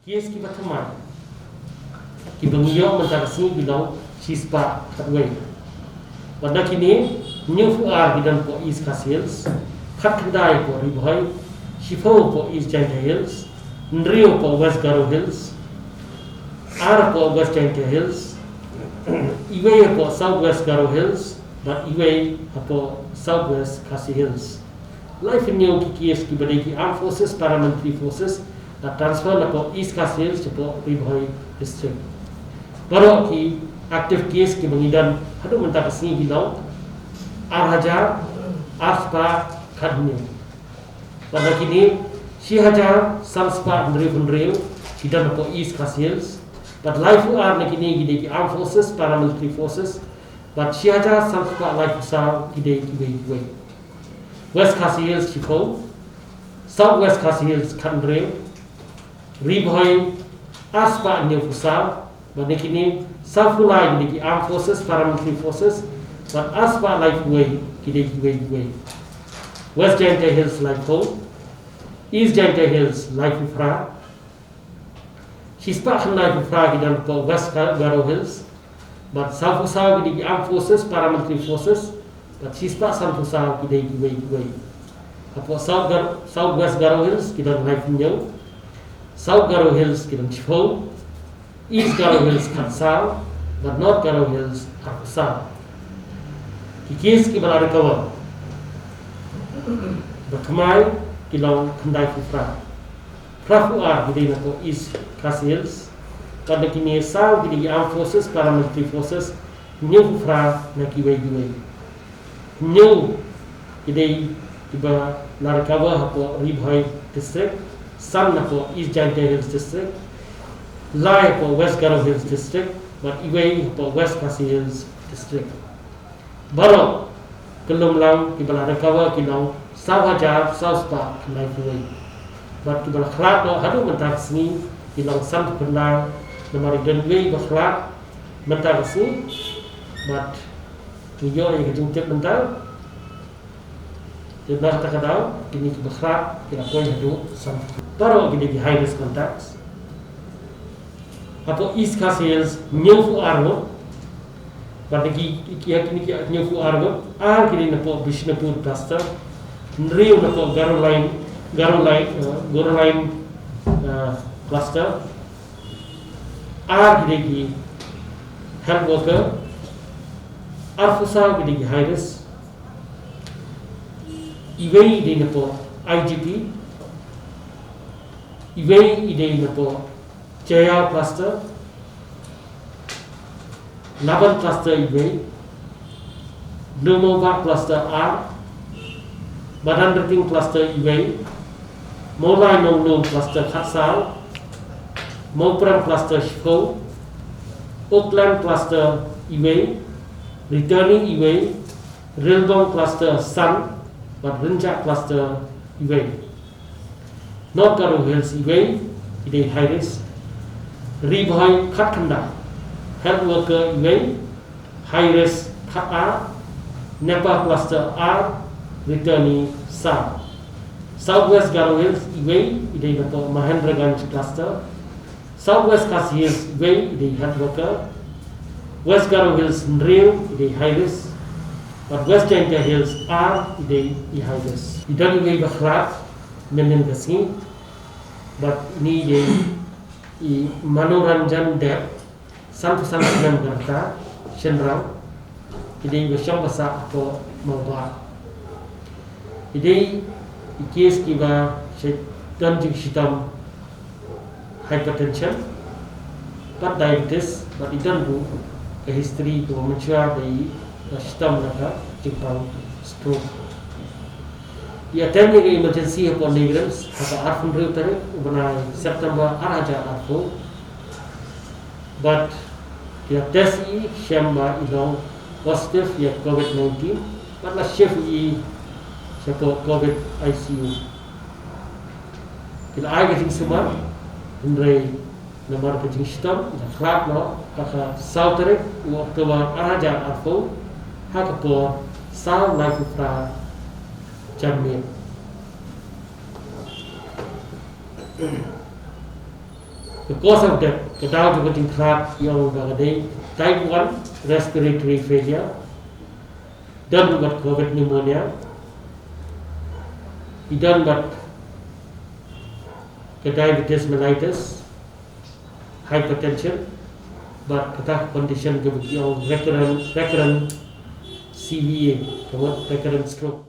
Kes ki pertama ki bangyo mentarasi bilang sispa katway. Pada kini new fuar bidan po is kasils khat kendai po ribhai shifo po is giant hills nrio po west garo hills ar po west giant hills iwe po southwest garo hills dan iwe po southwest kasi hills. Life new ki kes ki badai ki armed forces paramilitary forces na transfer na po East Castle po Ribhoi district. Baru ki active case ki mengidan hadu mentah kesini bilau Arhaja Aspa Kadni. Pada kini si haja Salspa Ndril hidan po East Castle. But life are na kini gide ki armed forces paramilitary forces. But si haja Salspa life sa gide ki way. West Castle Chico, Southwest Castle Kadri. Ribhoi Aspa New Fusal, but Nikini Safulai Niki Armed Forces, Paramilitary Forces, but Aspa Life Way, Kideki Way. West Giant Hills Life Home, East Giant Hills Life Ufra, Shispa Life Ufra Gidan po West Garo Hills, but South Fusal Kideki Armed Forces, Paramilitary Forces, but Shispa South Fusal Kideki Way. Apo Southwest Garo Hills Gidan Life New. South Garo Hills Kidang Chipol, East Garo Hills Kansal, but North Garo Hills Arkusal. Kikis ki bala recover. Bakamai kilang kendai kufra. Prafu ar gede na po East Kas Hills. Pada kini South gede armed forces, paramilitary forces, new kufra na kiway. New gede tiba na recover hapo Ribhoi district. Some po East Giant Hills District, Lai po West Garo Hills District, but Iway po West Kasi Hills District. Baru kelum lang kibala recover kilang South Hajar, South Spa, Life Way. But kibala klat do hadu mentak sini kilang Sant Pendang, namari Denway baklat mentak sini, but niyo yang kejungkit mentak. Jumlah terkadang kini kebakrat kira poin hadu sam. Baru gini di high risk contacts. Atau East Kas Hills new fu argo. Pada kini new fu argo. Kini napo Bishnapur cluster. Nriu napo Garo line cluster. Kini ki health worker. Fusal gini di high risk. Iway ide napo IGP, Iway ide napo Jaya cluster, Laban cluster Iway, Lumova cluster R, Badan Riting cluster Iway, Molai Nonglo cluster Khatsal, Mopram cluster Shiko, Oakland cluster Iway, Returning Iway, Rilbong cluster Sun, but Rinjak cluster Iway. North Garo Hills Iway, ide high risk. Ribhoi Khat Kanda, health worker Iway, high risk Khat R, Nepal cluster R, returning South. Southwest Garo Hills Iway, ide napo Mahendraganj cluster. Southwest Kasi Hills Iway, ide health worker. West Garo Hills Nril, ide high risk. But West Giant Hills are ide high risk. Idan iway baklat menen kasi, but ni ide Manoranjan Dep Santusan Sinan Garta Shenrang ide besyong basa atau mawar. Ide ikis kiba syaitan jing shitam hypertension, but diabetes, but idan bu ke history ko mature dari shitam naka jingpang stroke. Ia attending emergency upon migrants haka arfun reutare ubana September araja arfo, but ia test i shamba ilong positive ia COVID-19, but la chef i siapa COVID ICU. Kita ai gating semua Andre nomor kecing shitam ida klap no haka sautere u Oktober araja arfo haka po sa life fra Jamil. The cause of death, kedau juga tingkat yang berada type 1 respiratory failure dan buat COVID pneumonia, dan buat diabetes mellitus, hypertension, but kata condition yang recurrent CVA, recurrent stroke.